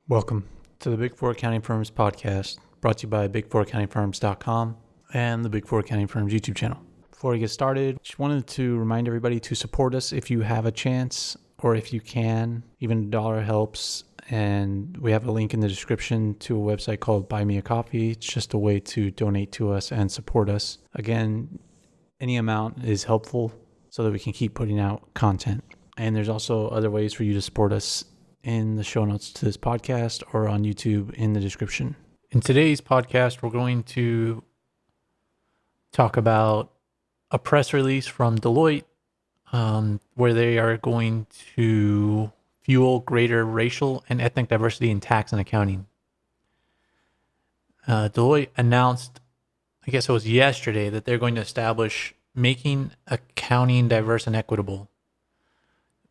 Welcome to the Big Four Accounting Firms podcast, brought to you by big4accountingfirms.com and the Big Four Accounting Firms YouTube channel. Before we get started, just wanted to remind everybody to support us if you have a chance or if you can. Even $1 helps, and we have a link in the description to a website called Buy Me a Coffee. It's just a way to donate to us and support us. Again, any amount is helpful so that we can keep putting out content. And there's also other ways for you to support us in the show notes to this podcast or on YouTube in the description. In today's podcast, we're going to talk about a press release from Deloitte where they are going to fuel greater racial and ethnic diversity in tax and accounting. Deloitte announced, I guess it was yesterday, that they're going to establish Making Accounting Diverse and Equitable,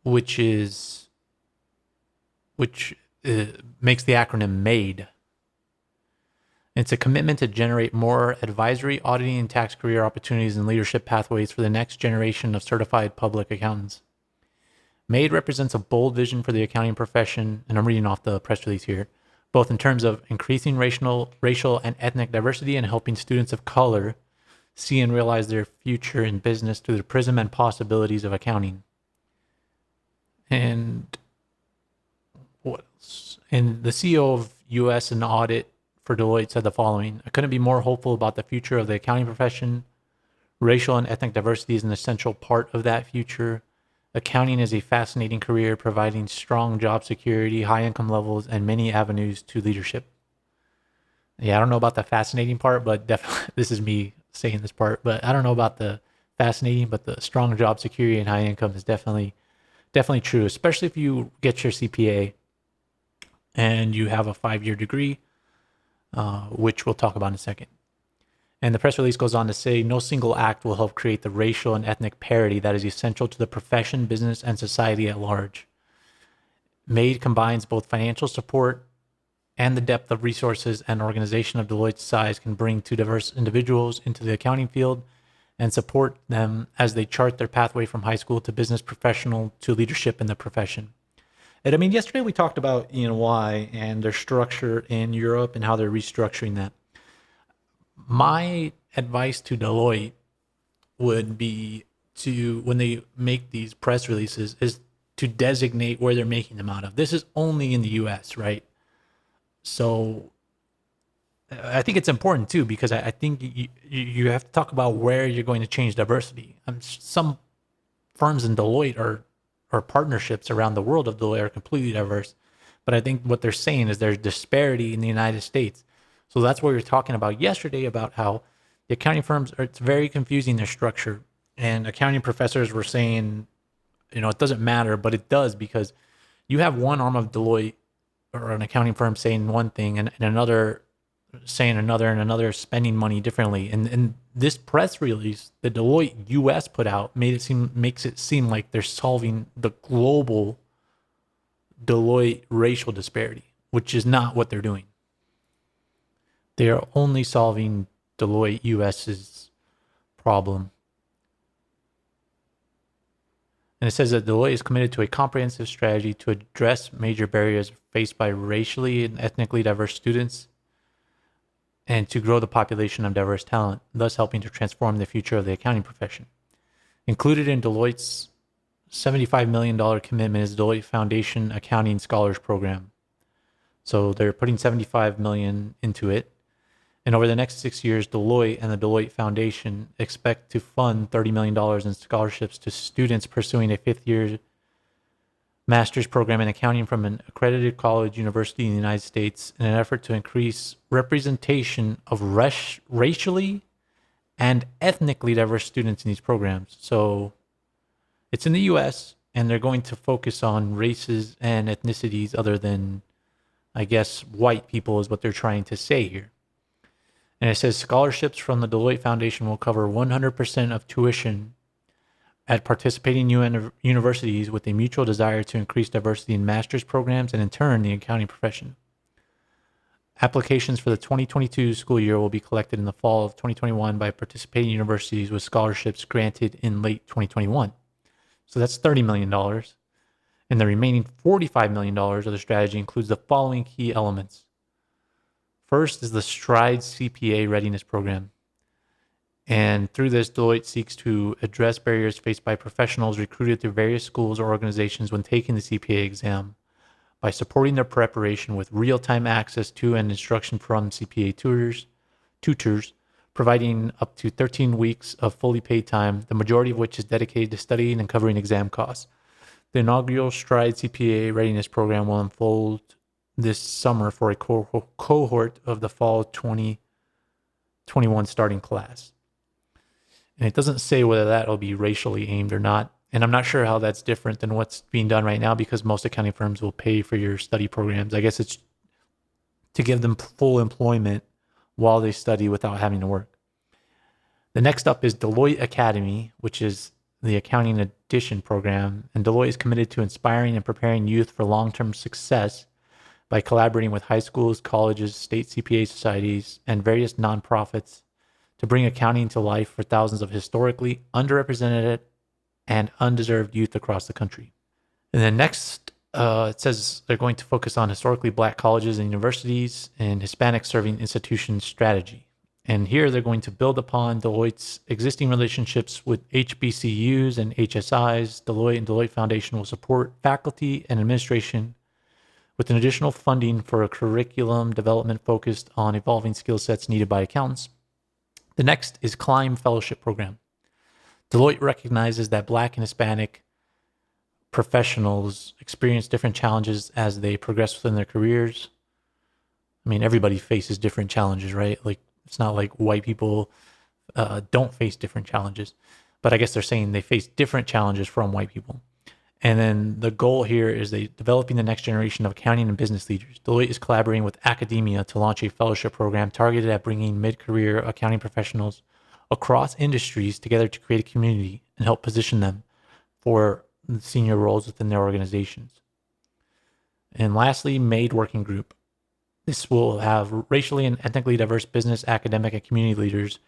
which makes the acronym MADE. It's a commitment to generate more advisory, auditing, and tax career opportunities and leadership pathways for the next generation of certified public accountants. MADE represents a bold vision for the accounting profession, and I'm reading off the press release here, both in terms of increasing racial and ethnic diversity and helping students of color see and realize their future in business through the prism and possibilities of accounting. And what else? And the CEO of U.S. and Audit for Deloitte said the following: I couldn't be more hopeful about the future of the accounting profession. Racial and ethnic diversity is an essential part of that future. Accounting is a fascinating career, providing strong job security, high income levels, and many avenues to leadership. Yeah, I don't know about the fascinating part, but definitely, this is me saying this part, but I don't know about the fascinating, but the strong job security and high income is definitely true, especially if you get your CPA and you have a 5-year degree, which we'll talk about in a second. And the press release goes on to say, no single act will help create the racial and ethnic parity that is essential to the profession, business, and society at large. MADE combines both financial support and the depth of resources an organization of Deloitte's size can bring to diverse individuals into the accounting field and support them as they chart their pathway from high school to business professional to leadership in the profession. And I mean, yesterday we talked about E&Y and their structure in Europe and how they're restructuring that. My advice to Deloitte would be to, when they make these press releases, is to designate where they're making them out of. This is only in the US, right? So I think it's important too, because I think you have to talk about where you're going to change diversity. Some firms in Deloitte or partnerships around the world of Deloitte are completely diverse, but I think what they're saying is there's disparity in the United States. So that's what we were talking about yesterday, about how the accounting firms it's very confusing, their structure. And accounting professors were saying, it doesn't matter, but it does, because you have one arm of Deloitte or an accounting firm saying one thing and another saying another, and another spending money differently. And this press release that Deloitte US put out makes it seem like they're solving the global Deloitte racial disparity, which is not what they're doing. They are only solving Deloitte US's problem. And it says that Deloitte is committed to a comprehensive strategy to address major barriers faced by racially and ethnically diverse students and to grow the population of diverse talent, thus helping to transform the future of the accounting profession. Included in Deloitte's $75 million commitment is Deloitte Foundation Accounting Scholars Program. So they're putting $75 million into it. And over the next 6 years, Deloitte and the Deloitte Foundation expect to fund $30 million in scholarships to students pursuing a 5th-year master's program in accounting from an accredited college university in the United States in an effort to increase representation of racially and ethnically diverse students in these programs. So it's in the U.S., and they're going to focus on races and ethnicities other than, I guess, white people is what they're trying to say here. And it says scholarships from the Deloitte Foundation will cover 100% of tuition at participating universities with a mutual desire to increase diversity in master's programs and, in turn, the accounting profession. Applications for the 2022 school year will be collected in the fall of 2021 by participating universities with scholarships granted in late 2021. So that's $30 million. And the remaining $45 million of the strategy includes the following key elements. First is the STRIDE CPA readiness program. And through this, Deloitte seeks to address barriers faced by professionals recruited through various schools or organizations when taking the CPA exam by supporting their preparation with real-time access to and instruction from CPA tutors, providing up to 13 weeks of fully paid time, the majority of which is dedicated to studying and covering exam costs. The inaugural STRIDE CPA readiness program will unfold this summer for a cohort of the fall 2021 starting class. And it doesn't say whether that will be racially aimed or not. And I'm not sure how that's different than what's being done right now, because most accounting firms will pay for your study programs. I guess it's to give them full employment while they study without having to work. The next up is Deloitte Academy, which is the accounting addition program. And Deloitte is committed to inspiring and preparing youth for long-term success by collaborating with high schools, colleges, state CPA societies, and various nonprofits to bring accounting to life for thousands of historically underrepresented and undeserved youth across the country. And then next, it says they're going to focus on historically Black colleges and universities and Hispanic serving institutions strategy. And here they're going to build upon Deloitte's existing relationships with HBCUs and HSIs. Deloitte and Deloitte Foundation will support faculty and administration with an additional funding for a curriculum development focused on evolving skill sets needed by accountants. The next is Climb Fellowship Program. Deloitte recognizes that Black and Hispanic professionals experience different challenges as they progress within their careers. I mean, everybody faces different challenges, right? Like, it's not like white people don't face different challenges, but I guess they're saying they face different challenges from white people. And then the goal here is developing the next generation of accounting and business leaders. Deloitte is collaborating with academia to launch a fellowship program targeted at bringing mid-career accounting professionals across industries together to create a community and help position them for senior roles within their organizations. And lastly, MADE Working Group. This will have racially and ethnically diverse business, academic, and community leaders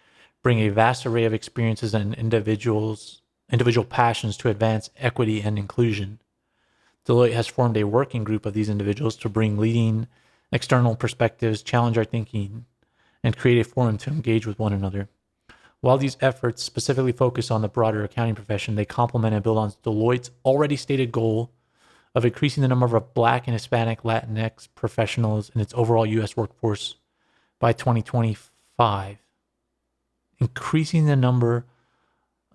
bring a vast array of experiences and individual passions to advance equity and inclusion. Deloitte has formed a working group of these individuals to bring leading external perspectives, challenge our thinking, and create a forum to engage with one another. While these efforts specifically focus on the broader accounting profession, they complement and build on Deloitte's already stated goal of increasing the number of Black and Hispanic Latinx professionals in its overall U.S. workforce by 2025. Increasing the number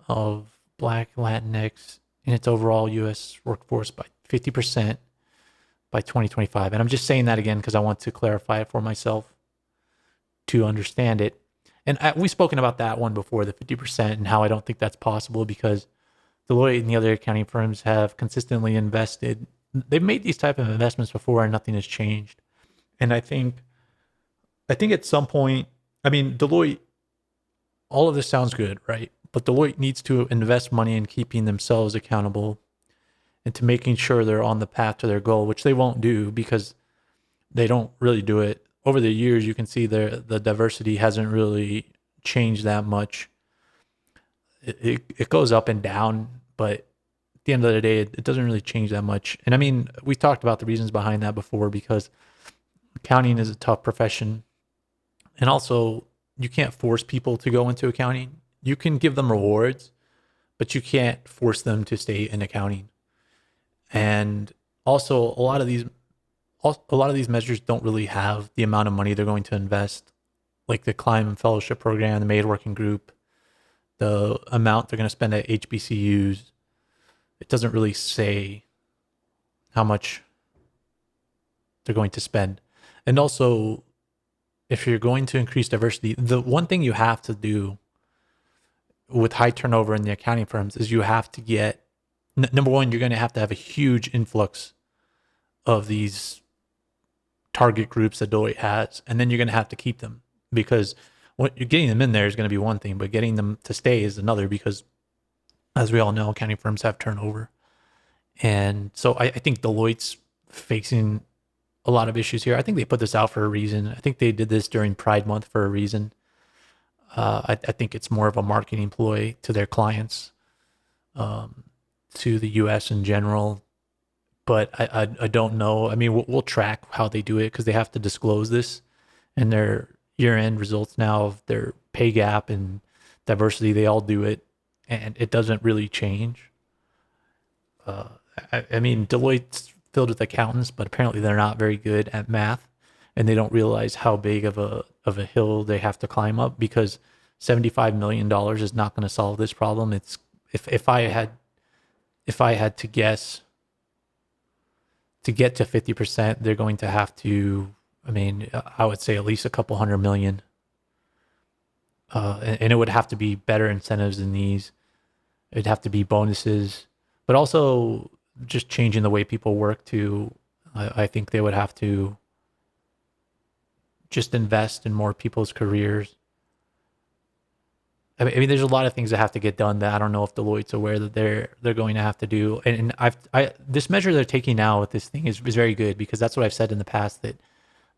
of Black Latinx in its overall U.S. workforce by 50% by 2025. And I'm just saying that again because I want to clarify it for myself to understand it. And we've spoken about that one before, the 50%, and how I don't think that's possible because Deloitte and the other accounting firms have consistently invested. They've made these type of investments before and nothing has changed. And I think at some point, I mean, Deloitte, all of this sounds good, right? But Deloitte needs to invest money in keeping themselves accountable and to making sure they're on the path to their goal, which they won't do because they don't really do it. Over the years, you can see the diversity hasn't really changed that much. It goes up and down, but at the end of the day, it doesn't really change that much. And I mean, we talked about the reasons behind that before because accounting is a tough profession. And also, you can't force people to go into accounting. You can give them rewards, but you can't force them to stay in accounting. And also, a lot of these measures don't really have the amount of money they're going to invest, like the Climb Fellowship Program, the MADE Working Group, the amount they're going to spend at HBCUs. It doesn't really say how much they're going to spend. And also, if you're going to increase diversity, the one thing you have to do with high turnover in the accounting firms is you have to get, number one, you're going to have a huge influx of these target groups that Deloitte has, and then you're going to have to keep them because what you're getting them in there is going to be one thing, but getting them to stay is another because, as we all know, accounting firms have turnover. And so I think Deloitte's facing a lot of issues here. I think they put this out for a reason. I think they did this during Pride Month for a reason. I think it's more of a marketing ploy to their clients, to the U.S. in general, but I don't know. I mean, we'll track how they do it because they have to disclose this in their year-end results now of their pay gap and diversity. They all do it, and it doesn't really change. Uh, I mean, Deloitte's filled with accountants, but apparently they're not very good at math, and they don't realize how big of a hill they have to climb up because $75 million is not going to solve this problem. It's if I had to guess, to get to 50%, they're going to have to. I mean, I would say at least a couple hundred million, and it would have to be better incentives than these. It'd have to be bonuses, but also just changing the way people work too. I think they would have to just invest in more people's careers. I mean, there's a lot of things that have to get done that I don't know if Deloitte's aware that they're going to have to do. And this measure they're taking now with this thing is very good because that's what I've said in the past, that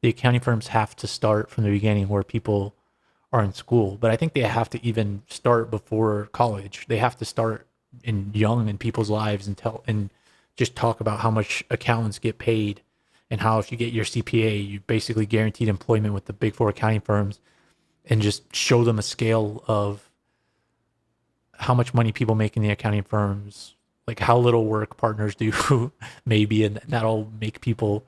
the accounting firms have to start from the beginning where people are in school. But I think they have to even start before college. They have to start young in people's lives and just talk about how much accountants get paid and how if you get your CPA, you basically guaranteed employment with the big four accounting firms, and just show them a scale of how much money people make in the accounting firms, like how little work partners do maybe, and that'll make people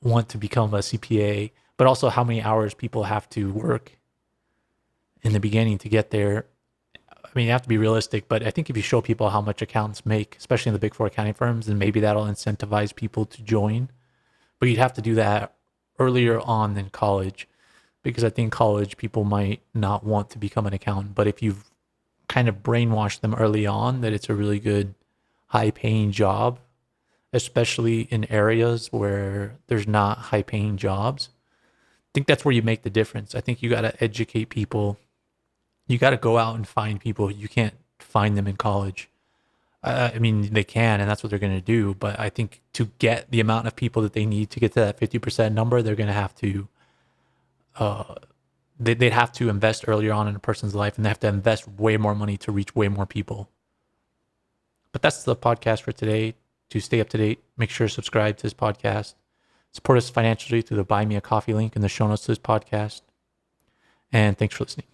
want to become a CPA, but also how many hours people have to work in the beginning to get there. I mean, you have to be realistic, but I think if you show people how much accountants make, especially in the big four accounting firms, then maybe that'll incentivize people to join. But you'd have to do that earlier on than college, because I think college people might not want to become an accountant. But if you've kind of brainwashed them early on that it's a really good, high paying job, especially in areas where there's not high paying jobs, I think that's where you make the difference. I think you got to educate people. You got to go out and find people. You can't find them in college. I mean, they can, and that's what they're going to do. But I think to get the amount of people that they need to get to that 50% number, they're going to have to, they'd have to invest earlier on in a person's life, and they have to invest way more money to reach way more people. But that's the podcast for today. To stay up to date, make sure to subscribe to this podcast. Support us financially through the Buy Me a Coffee link in the show notes to this podcast. And thanks for listening.